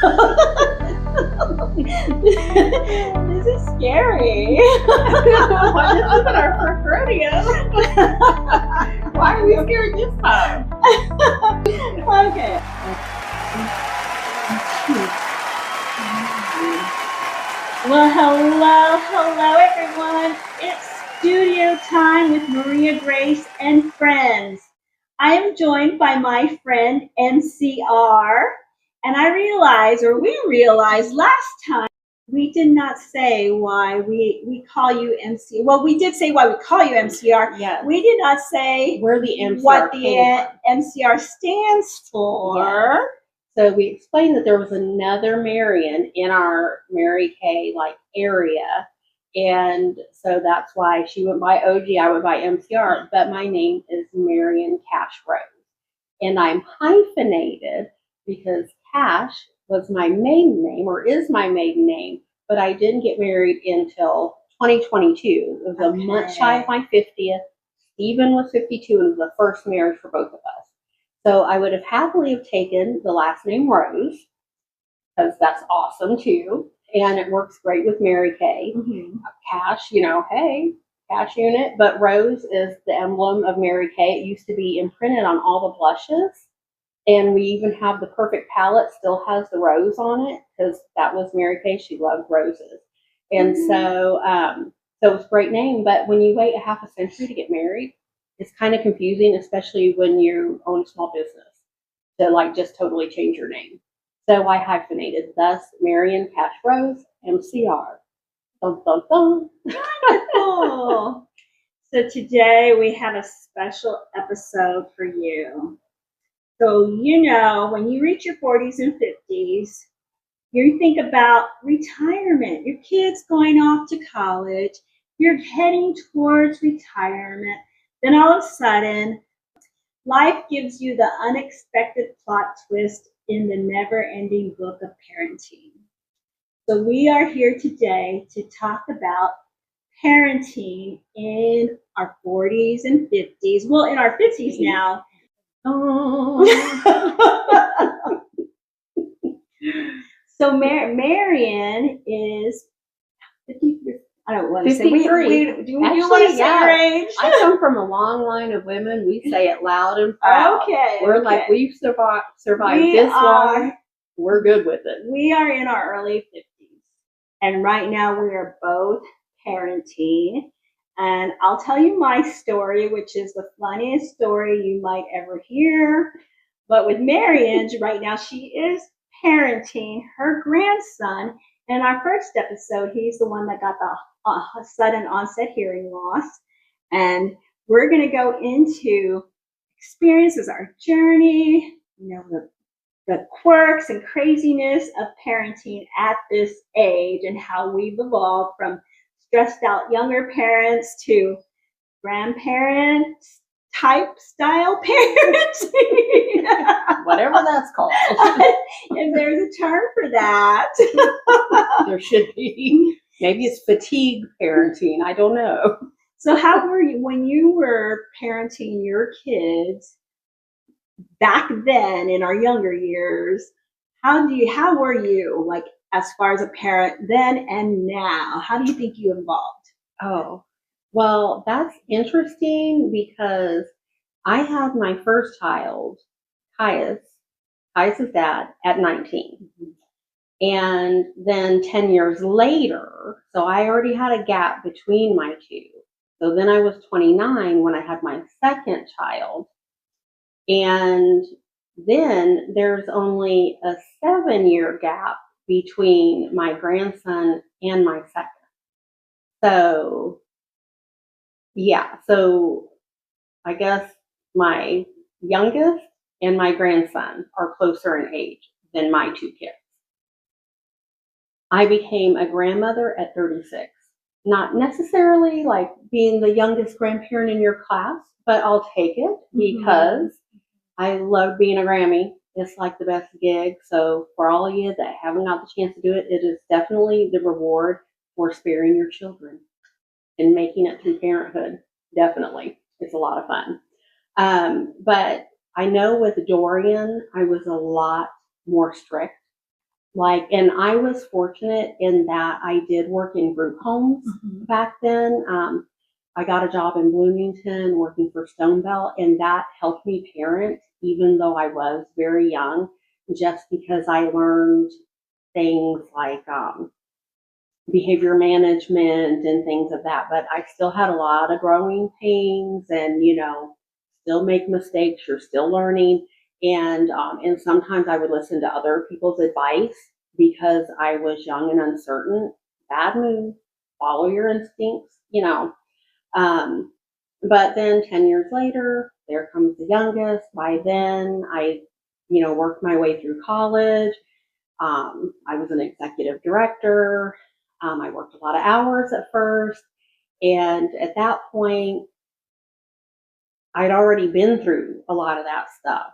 This is scary. Well, this isn't our first rodeo. Why are we scared this time? Okay. Well, hello everyone. It's studio time with Maria Grace and friends. I am joined by my friend MCR, and we realized last time we did not say why we call you MC. Well, we did say why we call you MCR. Yeah. We did not say Where the MCR what came the from. MCR stands for. Yes. So we explained that there was another Marion in our Mary Kay area, and so that's why she went by OG, I went by MCR, but my name is Marion Cash Rose, and I'm hyphenated because Cash was my maiden name, or is my maiden name, but I didn't get married until 2022. It was a month shy of my 50th. Stephen was 52, and it was the first marriage for both of us. So I would have happily have taken the last name Rose, because that's awesome too, and it works great with Mary Kay. Mm-hmm. Cash, hey, cash unit, but Rose is the emblem of Mary Kay. It used to be imprinted on all the blushes, and we even have the Perfect palette still has the rose on it, because that was Mary Kay. She loved roses, and so it was a great name. But when you wait a half a century to get married, it's kind of confusing, especially when you own a small business, to just totally change your name. So I hyphenated, thus Marion Cash Rose, MCR. Dun, dun, dun. Wonderful. So today we have a special episode for you. So when you reach your 40s and 50s, you think about retirement. Your kid's going off to college. You're heading towards retirement. Then all of a sudden, life gives you the unexpected plot twist in the never-ending book of parenting. So we are here today to talk about parenting in our 40s and 50s. Well, in our 50s now. So Marion is 50. I don't want to say. Do you want to say your age? I come from a long line of women. We say it loud and proud. Okay. We've survived this long. We're good with it. We are in our early 50s. And right now we are both parenting. And I'll tell you my story, which is the funniest story you might ever hear. But with Marion, right now she is parenting her grandson. In our first episode, he's the one that got the sudden onset hearing loss. And we're going to go into experiences, our journey, the quirks and craziness of parenting at this age, and how we've evolved from stressed out younger parents to grandparents type style parenting. Whatever that's called. And there's a term for that. There should be. Maybe it's fatigue parenting. I don't know. So how were you when you were parenting your kids back then in our younger years? How were you as far as a parent then and now? How do you think you evolved? Oh, well, that's interesting because I had my first child, Caius' dad, at 19. And then 10 years later, so I already had a gap between my two. So then I was 29 when I had my second child. And then there's only a 7-year gap between my grandson and my second. So, yeah, so I guess my youngest and my grandson are closer in age than my two kids. I became a grandmother at 36. Not necessarily being the youngest grandparent in your class, but I'll take it because I love being a Grammy. It's the best gig. So for all of you that haven't got the chance to do it, it is definitely the reward for sparing your children and making it through parenthood. Definitely. It's a lot of fun. But I know with Dorian, I was a lot more strict. And I was fortunate in that I did work in group homes back then. I got a job in Bloomington working for Stonebelt, and that helped me parent, even though I was very young, just because I learned things like behavior management and things of that. But I still had a lot of growing pains, and still make mistakes. You're still learning, and sometimes I would listen to other people's advice because I was young and uncertain. Bad move. Follow your instincts. But then 10 years later, there comes the youngest. By then, I worked my way through college. I was an executive director. I worked a lot of hours at first. And at that point, I'd already been through a lot of that stuff.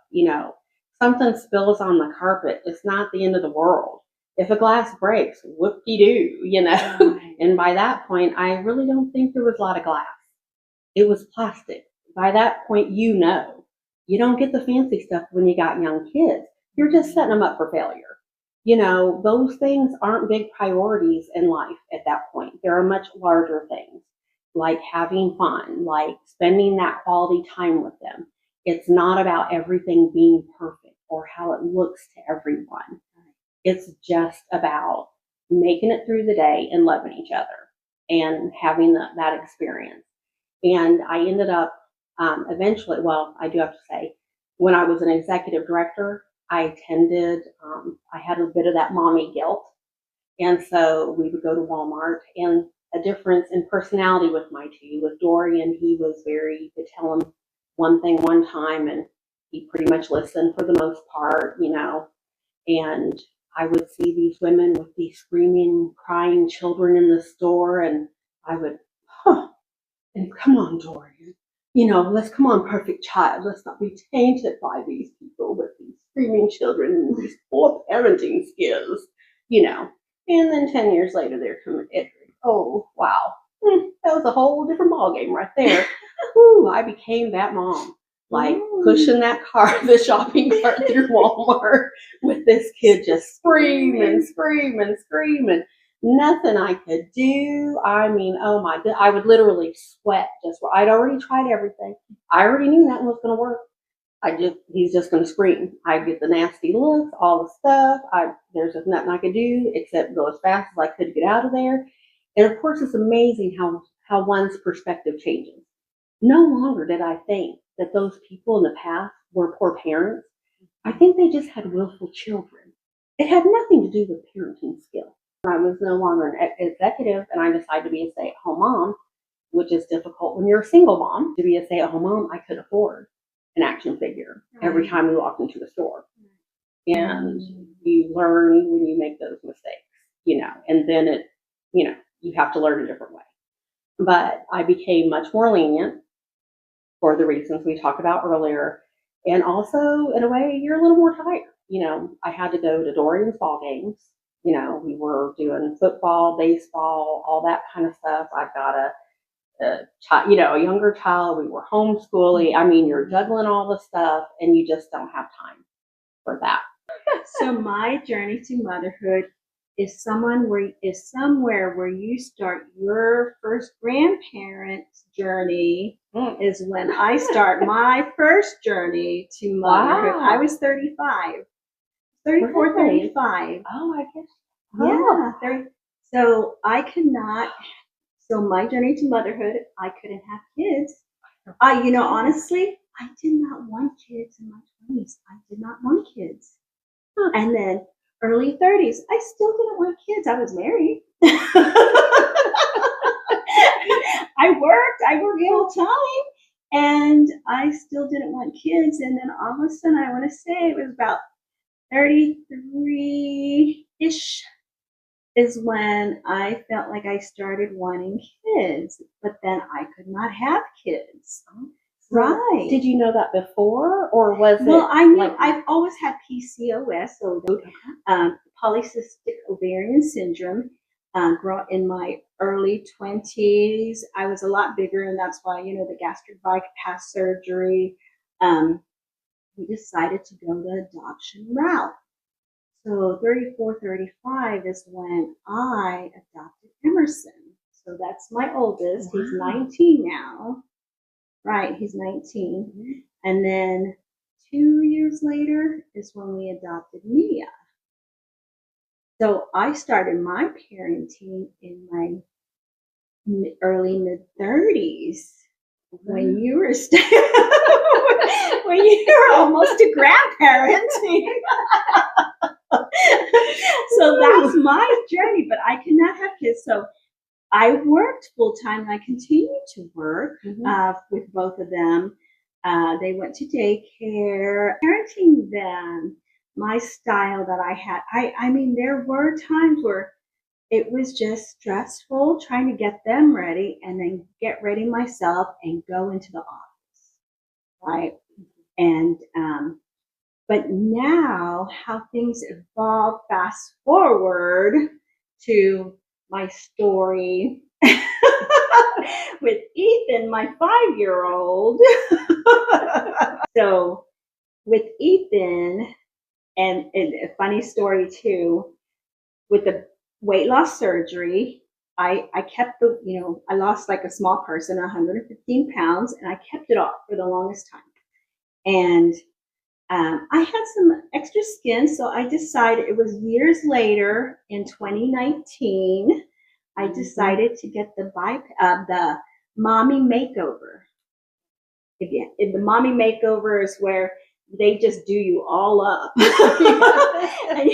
Something spills on the carpet, it's not the end of the world. If a glass breaks, whoop-de-doo. And by that point, I really don't think there was a lot of glass. It was plastic. By that point, you don't get the fancy stuff when you got young kids. You're just setting them up for failure. Those things aren't big priorities in life at that point. There are much larger things, like having fun, like spending that quality time with them. It's not about everything being perfect or how it looks to everyone. It's just about making it through the day and loving each other and having that experience. And I ended up eventually, well, I do have to say, when I was an executive director, I had a bit of that mommy guilt. And so we would go to Walmart, and a difference in personality with my two. With Dorian, he was you could tell him one thing one time and he pretty much listened for the most part, and I would see these women with these screaming, crying children in the store, and I would, and come on, Dorian, let's come on, perfect child. Let's not be tainted by these people with these screaming children and these poor parenting skills. And then 10 years later, there comes Edric. Oh, wow. That was a whole different ballgame right there. Ooh, I became that mom. Pushing the shopping cart through Walmart with this kid just screaming. Nothing I could do. I mean, oh my God, I would literally sweat. I'd already tried everything. I already knew that was going to work. He's just going to scream. I get the nasty looks, all the stuff. There's just nothing I could do except go as fast as I could to get out of there. And of course, it's amazing how one's perspective changes. No longer did I think that those people in the past were poor parents. I think they just had willful children. It had nothing to do with parenting skill. I was no longer an executive, and I decided to be a stay-at-home mom, which is difficult when you're a single mom. To be a stay-at-home mom, I could afford an action figure every time we walked into a store. And you learn when you make those mistakes, and then you have to learn a different way. But I became much more lenient for the reasons we talked about earlier. And also, in a way, you're a little more tired. I had to go to Dorian's ball games. We were doing football, baseball, all that kind of stuff. I've got a younger child. We were homeschooling. I mean, you're juggling all the stuff, and you just don't have time for that. So my journey to motherhood is somewhere where you start your first grandparent's journey. Is when I start my first journey to motherhood. Wow. I was 35. 34, really? 35. Oh, I guess. Yeah. 30. So so my journey to motherhood, I couldn't have kids. Honestly, I did not want kids in my 20s. I did not want kids. And then early 30s, I still didn't want kids. I was married. I worked full time, and I still didn't want kids. And then all of a sudden, I want to say it was about 33-ish is when I felt like I started wanting kids, but then I could not have kids. Right. Did you know that before, or was it? Well, I knew I've always had PCOS, so polycystic ovarian syndrome. In my early 20s, I was a lot bigger, and that's why the gastric bypass surgery. We decided to go the adoption route. So 34, 35 is when I adopted Emerson. So that's my oldest. Wow. He's 19 now. Right, he's 19. Mm-hmm. And then 2 years later is when we adopted Mia. So I started my parenting in my early mid-30s when you were when you were almost a grandparent. So that's my journey, but I could not have kids. So I worked full time, and I continued to work with both of them. They went to daycare, parenting them, my style that I had. I mean, there were times where it was just stressful trying to get them ready and then get ready myself and go into the office, right? And but now how things evolve, fast forward to my story with Ethan, my 5-year-old. So with Ethan, and a funny story too, with the weight loss surgery, I kept I lost like a small person, 115 pounds, and I kept it off for the longest time. And I had some extra skin, so I decided, it was years later in 2019, I decided to get the mommy makeover. Again, the mommy makeover is where they just do you all up. And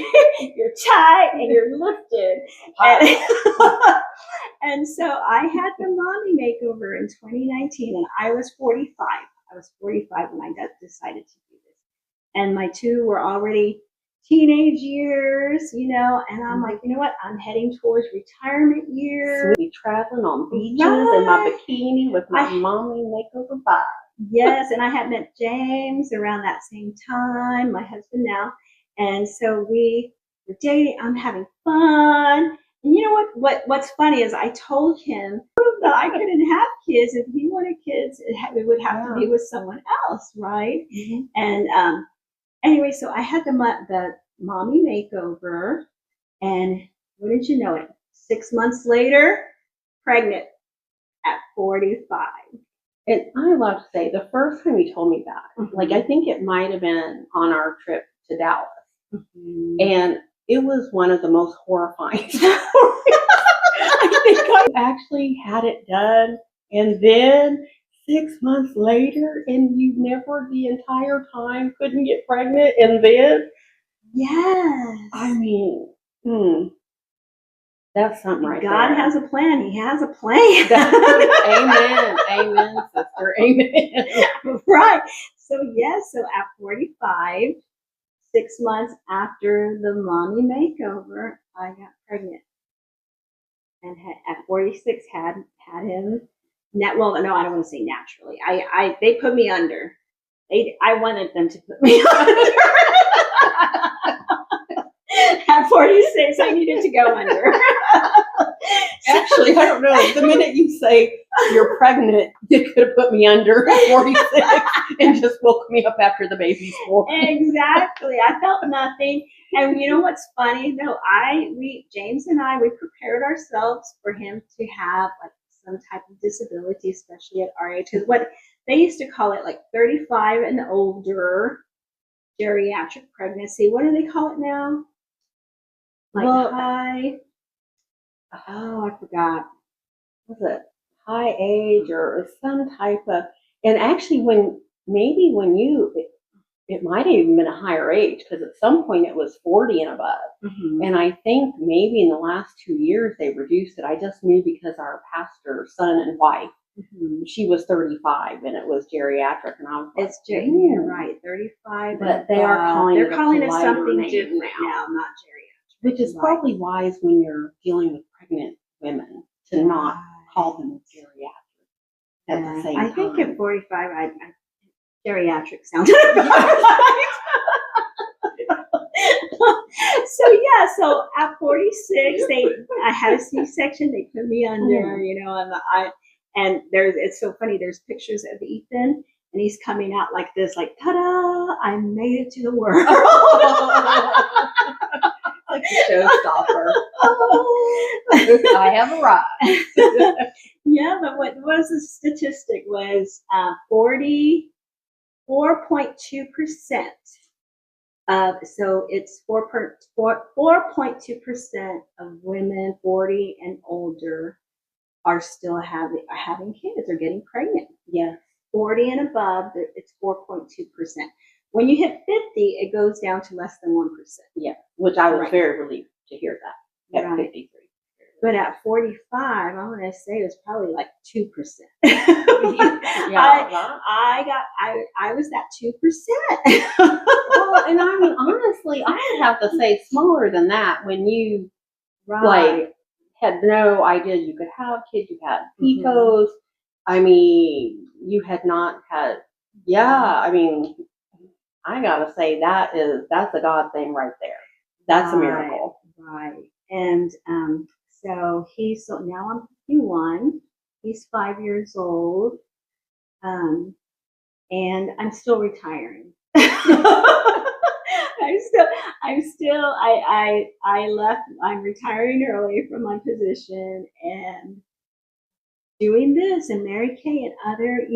you're tight and you're lifted. And so I had the mommy makeover in 2019, and I was 45. I was 45 when I decided to do this. And my two were already teenage years, and I'm like, you know what? I'm heading towards retirement years. Be traveling on beaches in my bikini with my mommy makeover vibe. Yes, and I had met James around that same time, my husband now. And so we were dating. I'm having fun. And you know what's funny is I told him that I couldn't have kids. If he wanted kids, it would have to be with someone else, right? Mm-hmm. And anyway, so I had the mommy makeover, and what did you know it? 6 months later, pregnant at 45. And I love to say, the first time you told me that, like, I think it might have been on our trip to Dallas. Mm-hmm. And it was one of the most horrifying stories. I think I actually had it done, and then 6 months later, and you never the entire time couldn't get pregnant, and then yes, I mean, that's something right God there. has a plan. He has a plan. Amen, sister. Amen. Right. So yes. So at 45, 6 months after the mommy makeover, I got pregnant, and at 46 had him. Well, no, I don't want to say naturally. They put me under. I wanted them to put me under. At 46, I needed to go under. Actually, I don't know. The minute you say you're pregnant, you could have put me under at 46 and just woke me up after the baby's born. Exactly. I felt nothing. And you know what's funny? No, James and I, we prepared ourselves for him to have like some type of disability, especially at our age. Because what they used to call it, like 35 and older, geriatric pregnancy. What do they call it now? Like I forgot. Was it high age or some type of? And actually, it might have even been a higher age, because at some point it was 40 and above. Mm-hmm. And I think maybe in the last 2 years they reduced it. I just knew because our pastor's son and wife, she was 35 and it was geriatric, and I was like, it's you're right, 35. But they're calling it something different now, not geriatric. Which is probably wise when you're dealing with pregnant women to not call them geriatric at the same time. I think at 45, geriatric sounded right. So at 46, I had a C-section. They put me under, and it's so funny. There's pictures of Ethan, and he's coming out like this, like, ta-da! I made it to the world. showstopper. Oh, I have arrived. Yeah, but what was the statistic was 44.2%. So it's 4.2% of women 40 and older are still having kids or getting pregnant. Yeah. 40 and above, it's 4.2%. When you hit 50, it goes down to less than 1%. Yeah, which I was very relieved to hear that at 53. But at 45, I want to say it was probably like 2%. I was that 2%. Well, and I mean, honestly, I would have to say smaller than that when you like had no idea you could have kids. You had PCOS. I mean, you had not had. Yeah, I mean, I gotta say that's a God thing right there. That's a miracle. Right. And so now I'm 51. He's 5 years old. And I'm still retiring. I'm retiring early from my position and doing this and Mary Kay and other,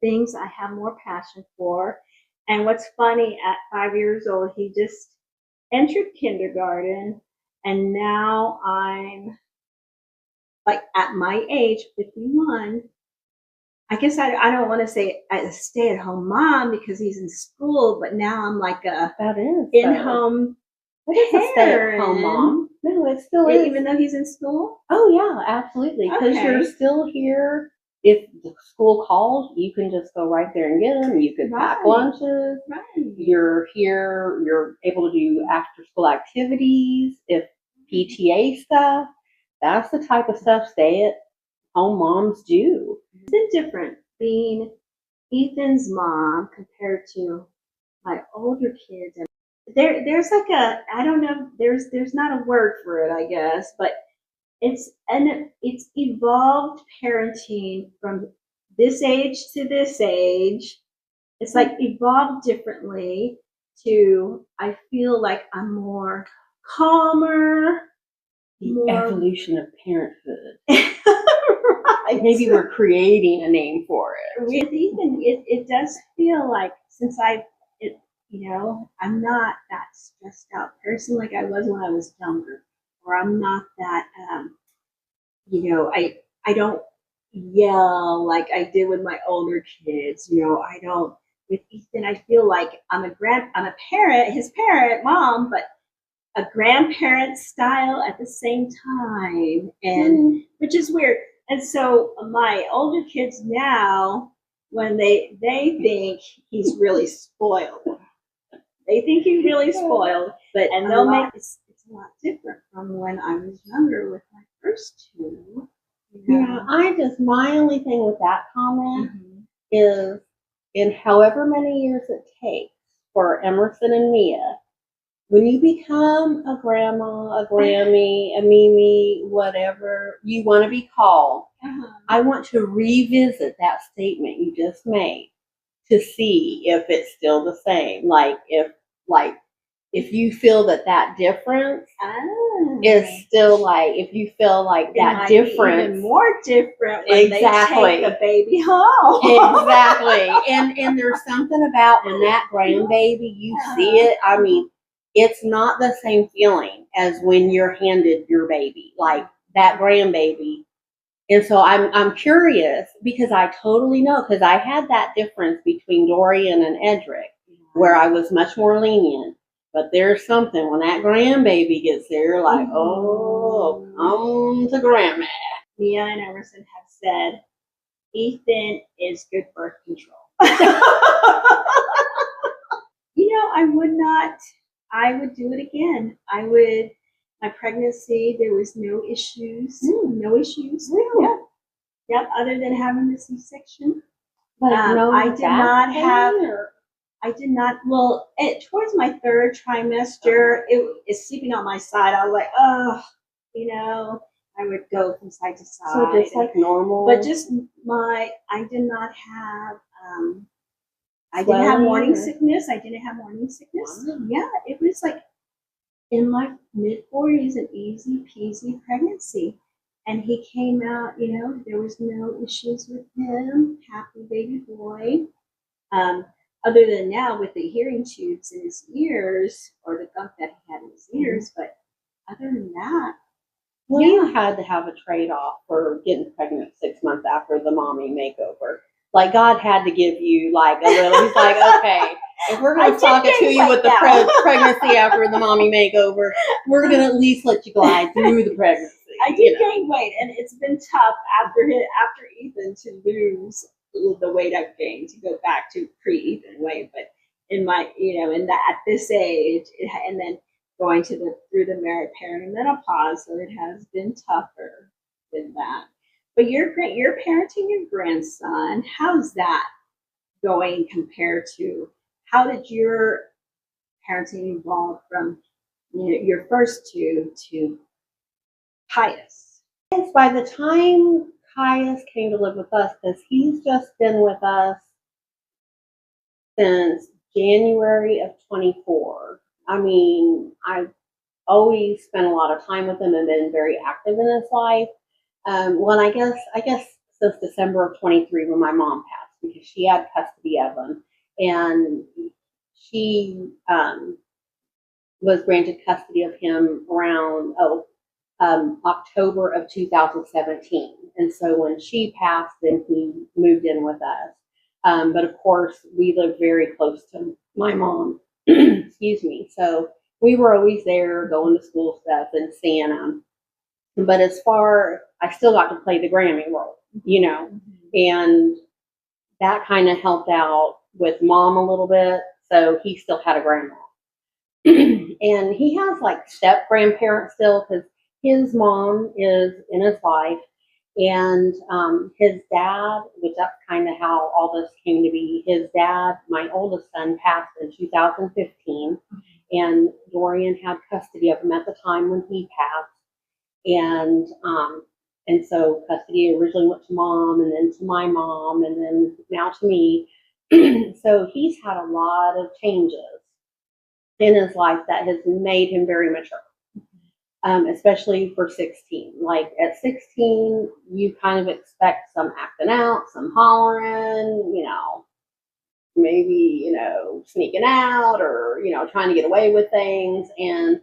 things I have more passion for. And what's funny, at 5 years old, he just entered kindergarten, and now I'm like at my age, 51. I guess I don't want to say a stay-at-home mom because he's in school, but now I'm like a in-home It is a stay-at-home mom. No, it still is. Even though he's in school? Oh, yeah, absolutely. Because you're still here. If the school calls, you can just go right there and get them. You could pack lunches. Right. You're here. You're able to do after-school activities. If PTA stuff, that's the type of stuff stay-at-home moms do. It's different being Ethan's mom compared to my older kids. There's like I don't know, there's not a word for it, I guess, but it's evolved parenting from this age to this age. It's like evolved differently to, I feel like I'm more calmer. The evolution of parenthood. Right. Maybe we're creating a name for it. With Ethan, it does feel like since I'm not that stressed out person like I was when I was younger, or I'm not that, I don't yell like I did with my older kids. I don't. With Ethan, I feel like I'm a parent, his parent, mom, but a grandparent style at the same time, and which is weird. And so my older kids now, when they think he's really spoiled. They think he's really spoiled, and they'll make it's a lot different from when I was younger with my first two. Yeah, my only thing with that comment is, in however many years it takes for Emerson and Mia, when you become a grandma, a Grammy, a Mimi, whatever you want to be called, I want to revisit that statement you just made to see if it's still the same. If you feel that difference is still if you feel like that difference, even more different when they take the baby home. Exactly. And there's something about when that grandbaby, you see it. I mean, it's not the same feeling as when you're handed your baby, like that grandbaby. And so I'm curious because I totally know, because I had that difference between Dorian and Edric where I was much more lenient. But there's something when that grandbaby gets there, like, oh, come to grandma. Mia and Emerson have said, Ethan is good birth control. I would do it again. My pregnancy, there was no issues. No issues. Really? Yep, other than having the C-section. But I did not, towards my third trimester, it's sleeping on my side. I was like, I would go from side to side. So just like normal? But just I did not have, I didn't have morning sickness. Wow. Yeah, it was like in my mid 40s, an easy peasy pregnancy. And he came out, there was no issues with him, happy baby boy. Um, Other than now with the hearing tubes in his ears, or the gunk that he had in his ears, but other than that, Well, yeah. you had to have a trade-off for getting pregnant 6 months after the mommy makeover. Like, God had to give you, like, a little, he's like, okay, if we're going to talk it to you with the pregnancy after the mommy makeover, we're going to at least let you glide through the pregnancy. I did gain weight, and it's been tough after Ethan to lose the weight I've gained to go back to pre-Ethan weight. But in my, at this age, and then going through the perimenopause, so it has been tougher than that. But you're parenting your grandson. How's that going compared to how did your parenting evolve from your first two to Caius? By the time Caius came to live with us, because he's just been with us since January of 24. I mean, I've always spent a lot of time with him and been very active in his life. Well, I guess since December of 23 when my mom passed, because she had custody of him, and she was granted custody of him around October of 2017. And so when she passed, then he moved in with us. But of course, we lived very close to my mom. Excuse me. So we were always there, going to school stuff and seeing him. But I still got to play the Grammy role, and that kind of helped out with mom a little bit. So he still had a grandma. And he has like step grandparents still, because his mom is in his life, and his dad, which that's kind of how all this came to be. His dad, my oldest son, passed in 2015, and Dorian had custody of him at the time when he passed, and so custody originally went to mom, and then to my mom, and then now to me. So he's had a lot of changes in his life that has made him very mature. Especially for 16. Like at 16, you kind of expect some acting out, some hollering, maybe, sneaking out, or, trying to get away with things. And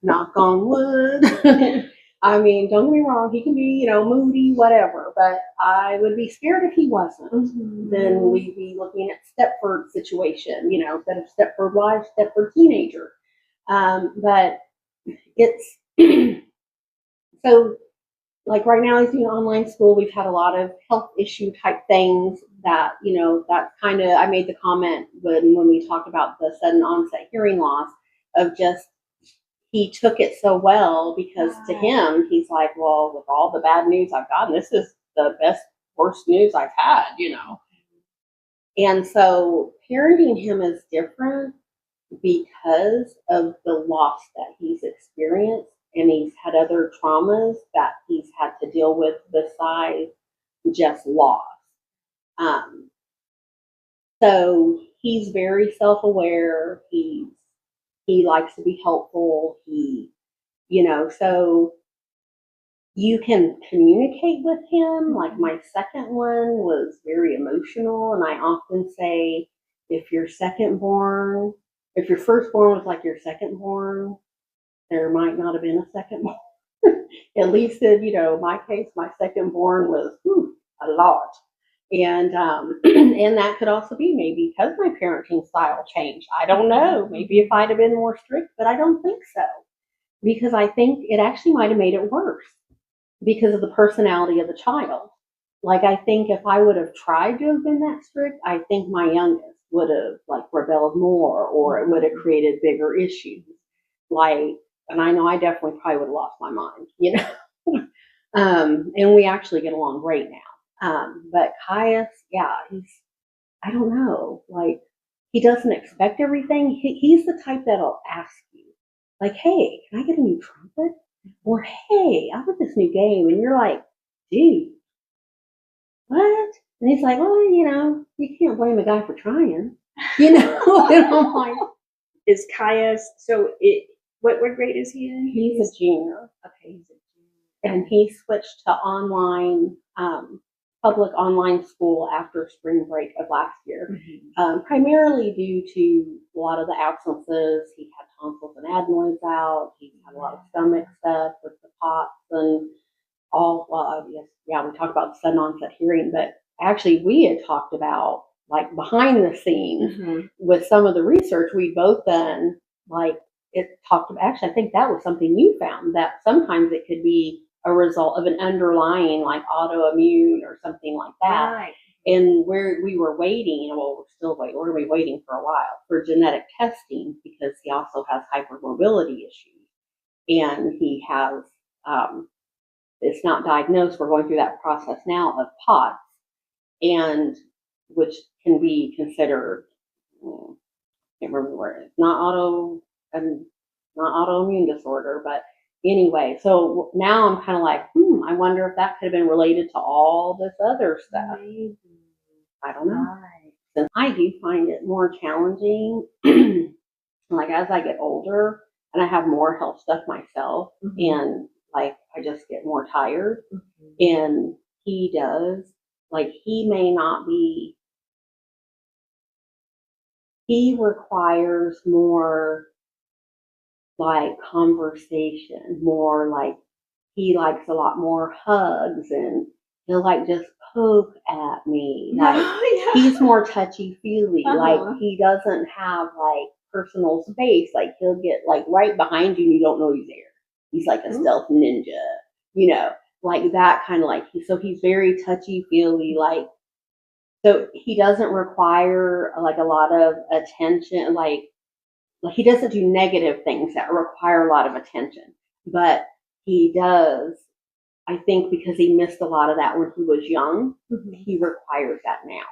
knock on wood. I mean, don't get me wrong, he can be, moody, whatever, but I would be scared if he wasn't. Mm-hmm. Then we'd be looking at Stepford situation, instead of Stepford wife, Stepford teenager. But it's so, like right now he's doing online school. We've had a lot of health issue type things that, that's kind of, I made the comment when we talked about the sudden onset hearing loss, of just, he took it so well, because to him, he's like, well, with all the bad news I've gotten, this is the worst news I've had, And so parenting him is different because of the loss that he's experienced, and he's had other traumas that he's had to deal with besides just loss. So he's very self-aware. He likes to be helpful. So you can communicate with him. Like my second one was very emotional, and I often say, if your firstborn was like your secondborn, there might not have been a secondborn. At least in, my case, my secondborn was a lot. And and that could also be maybe because my parenting style changed. I don't know. Maybe if I'd have been more strict, but I don't think so. Because I think it actually might have made it worse because of the personality of the child. Like, I think if I would have tried to have been that strict, I think my youngest would have rebelled more, or it would have created bigger issues. And I know I definitely probably would have lost my mind, and we actually get along great now. But Caius, yeah, I don't know, he doesn't expect everything. He's the type that'll ask you, like, hey, can I get a new trumpet? Or, hey, I got this new game. And you're like, dude, what? And he's like, well, you can't blame a guy for trying, And I'm like, is Caius, what grade is he in? He's a junior. Okay, he's a And he switched to online, public online school after spring break of last year, primarily due to a lot of the absences. He had tonsils and adenoids out. He had a lot of stomach stuff with the pots and all. Well, yes, yeah, we talked about the sudden onset hearing, but actually we had talked about like behind the scenes with some of the research we'd both done. Like it talked about, actually, I think that was something you found, that sometimes it could be a result of an underlying like autoimmune or something like that. Right. And where we were waiting, well, we're still waiting, we're going to be waiting for a while for genetic testing because he also has hypermobility issues. And he has, it's not diagnosed. We're going through that process now of POTS, and which can be considered, I can't remember where it's not autoimmune disorder, but anyway, so now I'm kind of like, I wonder if that could have been related to all this other stuff. Maybe. I don't know. Right. And I do find it more challenging, like as I get older and I have more health stuff myself, and like I just get more tired, and he does. Like he may not be. He requires more like conversation, more like he likes a lot more hugs, and he'll like just poke at me. Like he's more touchy feely. Like he doesn't have like personal space. Like he'll get like right behind you and you don't know he's there. He's like a stealth ninja, you know, like that kind of like, so he's very touchy feely, like, so he doesn't require like a lot of attention, like he doesn't do negative things that require a lot of attention, but he does, I think, because he missed a lot of that when he was young, he requires that now.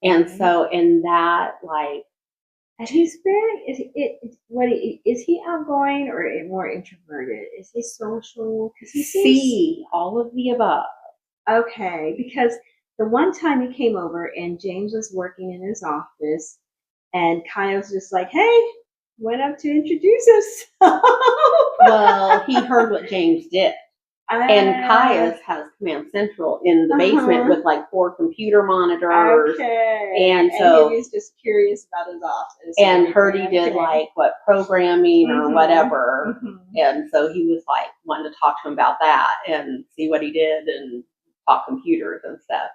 And so in that, like, and he's very, is he outgoing or more introverted? Is he social? Because he seems all of the above. Okay, because the one time he came over and James was working in his office, and Kyle just like, hey, went up to introduce himself. Well, he heard what James did. And Caius has Command Central in the basement with like 4 computer monitors. Okay. And so he was just curious about his office. And heard he did like what programming or whatever. And so he was like wanting to talk to him about that and see what he did and talk computers and stuff.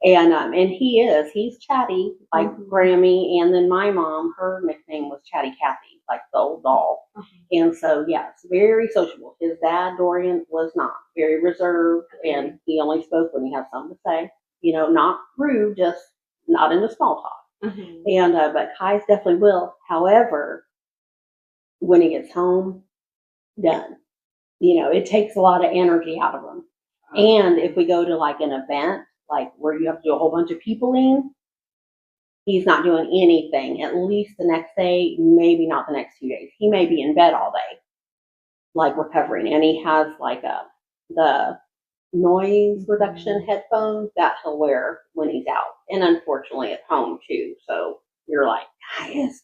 And he's chatty, like Grammy, and then my mom, her nickname was Chatty Cathy, like the old doll. And so, yes, very sociable. His dad, Dorian, was not, very reserved, and he only spoke when he had something to say. You know, not rude, just not into small talk. And but Kai's definitely will. However, when he gets home, done. You know, it takes a lot of energy out of him. And if we go to like an event, like where you have to do a whole bunch of people in, he's not doing anything, at least the next day, maybe not the next 2 days. He may be in bed all day, like recovering. And he has like the noise reduction headphones that he'll wear when he's out. And unfortunately at home too. So you're like, Caius.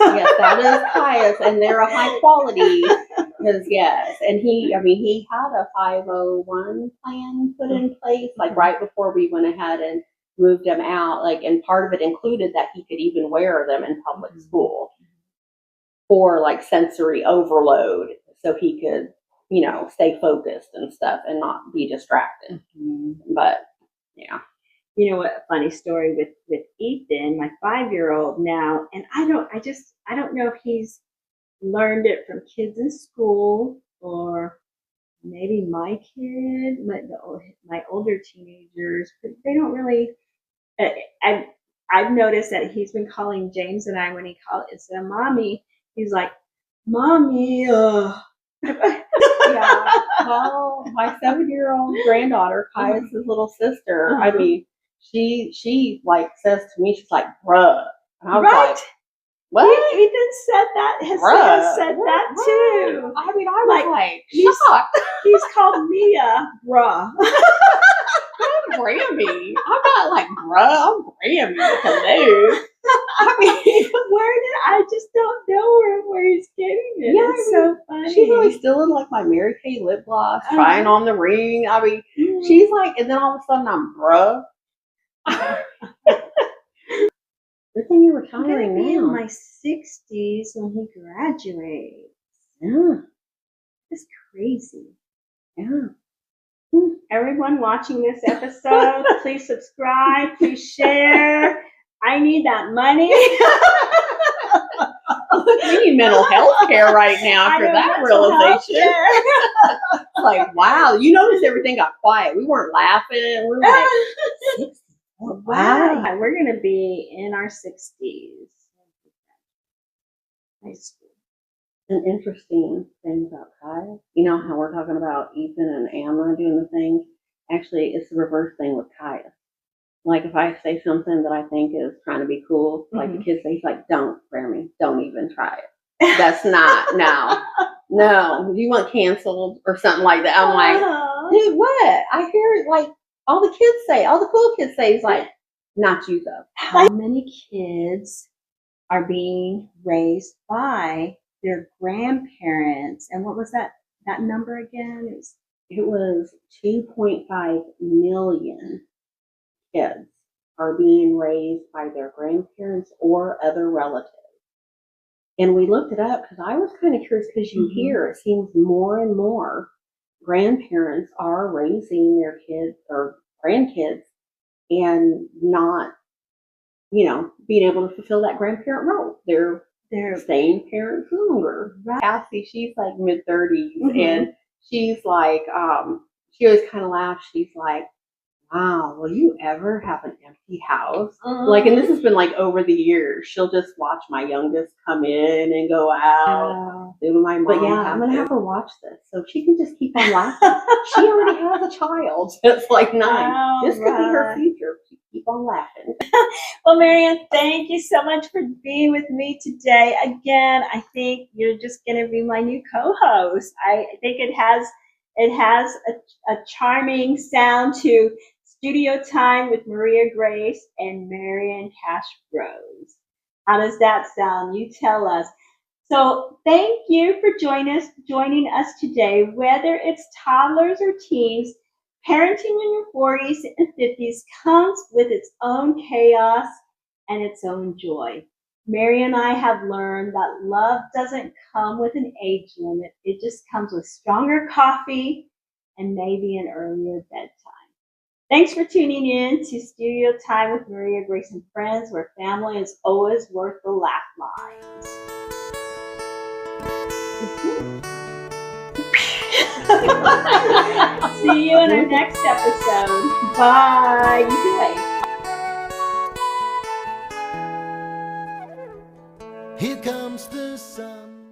Yes, that is Caius, and they're a high quality. Because yes, and he had a 501 plan put in place, like right before we went ahead and moved him out. Like, and part of it included that he could even wear them in public school for like sensory overload, so he could, you know, stay focused and stuff and not be distracted. But yeah. You know what, a funny story with Ethan, my 5-year-old now, and I don't know if he's learned it from kids in school or maybe my kid, my older teenagers, but they don't really, I've noticed that he's been calling James and I, when he calls instead of mommy, he's like, mommy, Yeah, well, my 7-year-old granddaughter, Caius' little sister, I mean, she like says to me, she's like, bruh. And I was like, what? Ethan said that. Has said that too. I mean, I was like shocked. He's called Mia, bruh. I'm Grammy. I'm not like, bruh, I'm Grammy. Hello. I mean, he was where did I just don't know where he's getting it. Yeah, It's so funny. She's always still in like my Mary Kay lip gloss, trying on the ring. I mean, she's like, and then all of a sudden I'm bruh. Good thing you're retiring now. In my 60s when he graduates. Yeah. It's crazy. Yeah. Everyone watching this episode, please subscribe, please share. I need that money. We need mental health care right now after that realization. Like, wow, you notice everything got quiet. We weren't laughing. We're like, wow. We're going to be in our 60s. High school. An interesting thing about Kai, you know how we're talking about Ethan and Anna doing the thing? Actually, it's the reverse thing with Kaya. Like if I say something that I think is trying to be cool, like the kids say, he's like, don't, Grammy, don't even try it. That's not, no, you want canceled or something like that. I'm like, dude, what? I hear it like all the cool kids say, it's like, not you though. How many kids are being raised by their grandparents? And what was that number again? It was 2.5 million kids are being raised by their grandparents or other relatives. And we looked it up because I was kind of curious because you hear it seems more and more grandparents are raising their kids or grandkids and not, being able to fulfill that grandparent role. They're staying parents longer. Right. Cassie, she's like mid-30s and she's like, she always kind of laughs. She's like, wow, will you ever have an empty house? Like, and this has been like over the years. She'll just watch my youngest come in and go out. My mom. But yeah, I'm going to have her watch this so she can just keep on laughing. She already has a child that's like 9. This could be her future. She keep on laughing. Well, Marianne, thank you so much for being with me today. Again, I think you're just going to be my new co-host. I think it has a charming sound to Studio Time with Maria Grace and Marianne Cash Rose. How does that sound? You tell us. So thank you for joining us today. Whether it's toddlers or teens, parenting in your 40s and 50s comes with its own chaos and its own joy. Mary and I have learned that love doesn't come with an age limit. It just comes with stronger coffee and maybe an earlier bedtime. Thanks for tuning in to Studio Time with Maria Grace and Friends, where family is always worth the laugh lines. See you in our next episode. Bye. Here comes the sun.